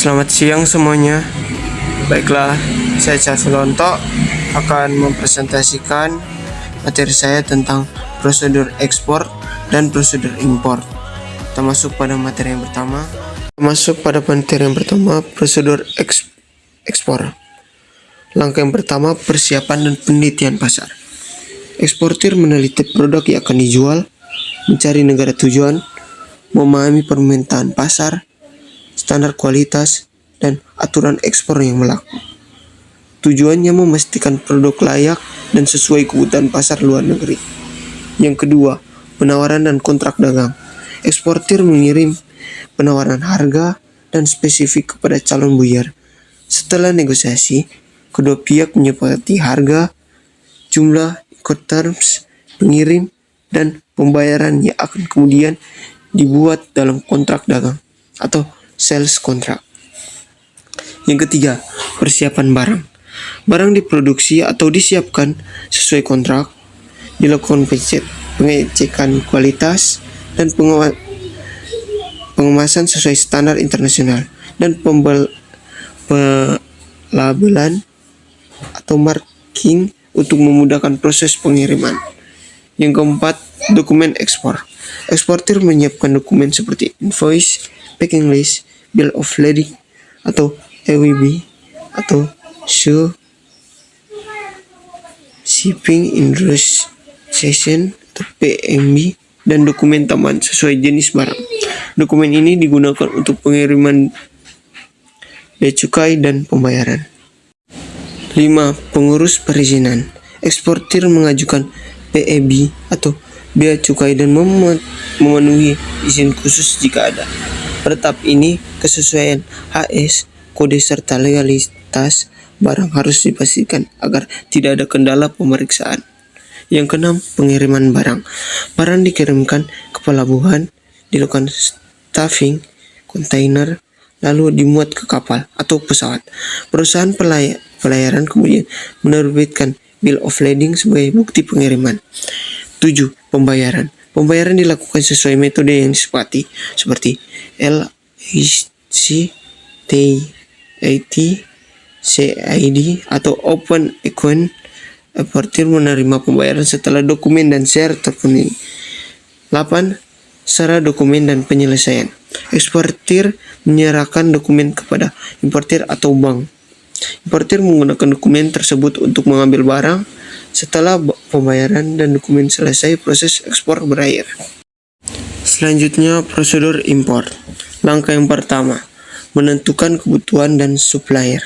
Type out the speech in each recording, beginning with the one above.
Selamat siang semuanya. Baiklah, saya Casulonto akan mempresentasikan materi saya tentang prosedur ekspor dan prosedur impor. Kita masuk pada materi yang pertama. Prosedur ekspor. Langkah yang pertama, persiapan dan penelitian pasar. Eksportir meneliti produk yang akan dijual, mencari negara tujuan, memahami permintaan pasar, standar kualitas, dan aturan ekspor yang berlaku. Tujuannya memastikan produk layak dan sesuai kebutuhan pasar luar negeri. Yang kedua, penawaran dan kontrak dagang. Eksportir mengirim penawaran harga dan spesifik kepada calon buyer. Setelah negosiasi, kedua pihak menyepakati harga, jumlah, Incoterms, pengirim, dan pembayaran yang akan kemudian dibuat dalam kontrak dagang atau sales contract. Yang ketiga, persiapan barang. Barang diproduksi atau disiapkan sesuai kontrak, dilakukan pengecekan kualitas dan pengemasan sesuai standar internasional, dan pelabelan atau marking untuk memudahkan proses pengiriman. Yang keempat, dokumen ekspor. Eksportir menyiapkan dokumen seperti invoice, packing list, bill of lading atau EWB atau show shipping instruction atau PMB, dan dokumen tambahan sesuai jenis barang. Dokumen ini digunakan untuk pengiriman bea cukai dan pembayaran. 5. Pengurus perizinan. Eksportir mengajukan PEB atau bea cukai dan memenuhi izin khusus jika ada. Pada tahap ini, kesesuaian HS, kode serta legalitas barang harus dipastikan agar tidak ada kendala pemeriksaan. Yang keenam, pengiriman barang. Barang dikirimkan ke pelabuhan, dilakukan stuffing kontainer, lalu dimuat ke kapal atau pesawat. Perusahaan pelayaran kemudian menerbitkan bill of lading sebagai bukti pengiriman. 7. Pembayaran. Pembayaran dilakukan sesuai metode yang disepakati seperti LIC, TAT, CID atau Open Account. Eksportir menerima pembayaran setelah dokumen dan share terpenuhi. 8. Syarat dokumen dan penyelesaian. Eksportir menyerahkan dokumen kepada importir atau bank. Importir menggunakan dokumen tersebut untuk mengambil barang. Setelah pembayaran dan dokumen selesai, proses ekspor berakhir. Selanjutnya, prosedur impor. Langkah yang pertama, menentukan kebutuhan dan supplier.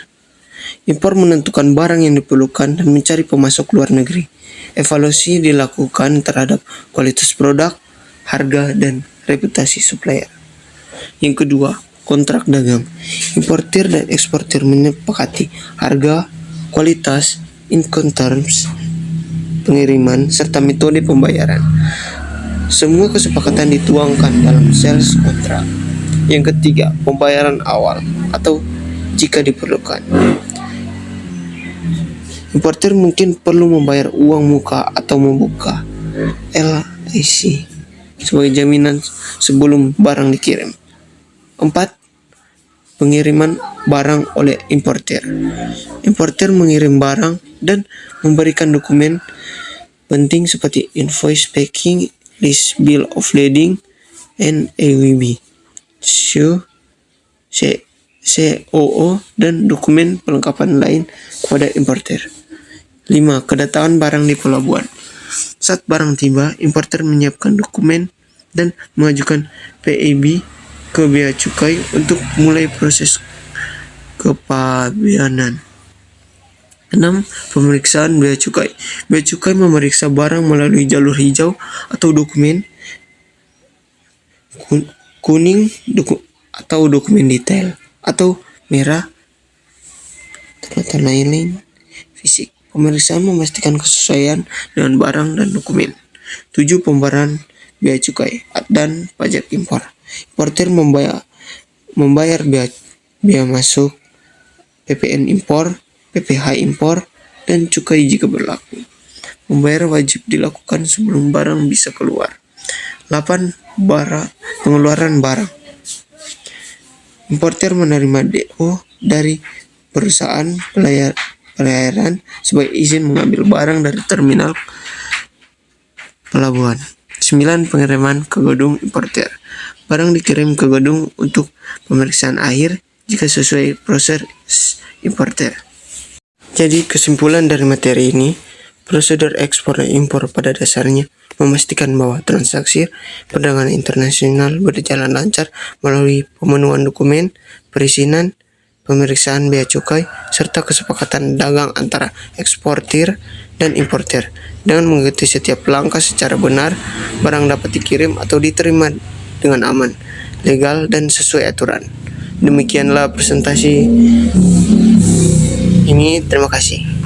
Impor menentukan barang yang diperlukan dan mencari pemasok luar negeri. Evaluasi dilakukan terhadap kualitas produk, harga, dan reputasi supplier. Yang kedua, kontrak dagang. Importir dan eksportir menyepakati harga, kualitas, Incoterms, pengiriman, serta metode pembayaran. Semua kesepakatan dituangkan dalam sales contract. Yang ketiga, pembayaran awal atau jika diperlukan. Importir mungkin perlu membayar uang muka atau membuka LIC sebagai jaminan sebelum barang dikirim. 4. Pengiriman barang oleh importir. Importir mengirim barang dan memberikan dokumen penting seperti invoice, packing list, bill of lading, and AWB, COO, dan dokumen perlengkapan lain kepada importir. 5. Kedatangan barang di pelabuhan. Saat barang tiba, importir menyiapkan dokumen dan mengajukan PEB ke bea cukai untuk mulai proses kepabeanan. 6. Pemeriksaan bea cukai. Bea cukai memeriksa barang melalui jalur hijau atau dokumen kuning atau dokumen detail, atau merah atau lain fisik. Pemeriksaan memastikan kesesuaian dengan barang dan dokumen. 7. Pembayaran bea cukai dan pajak impor. Importir membayar bea masuk, PPN impor, PPh impor, dan cukai jika berlaku. Pembayaran wajib dilakukan sebelum barang bisa keluar. 8. Pengeluaran barang. Importer menerima DO dari perusahaan pelayaran sebagai izin mengambil barang dari terminal pelabuhan. 9. Pengiriman ke gedung importer. Barang dikirim ke gedung untuk pemeriksaan akhir jika sesuai proses importer. Jadi kesimpulan dari materi ini, prosedur ekspor dan impor pada dasarnya memastikan bahwa transaksi perdagangan internasional berjalan lancar melalui pemenuhan dokumen, perizinan, pemeriksaan bea cukai, serta kesepakatan dagang antara eksportir dan importer. Dengan mengikuti setiap langkah secara benar, barang dapat dikirim atau diterima dengan aman, legal, dan sesuai aturan. Demikianlah presentasi ini. Terima kasih.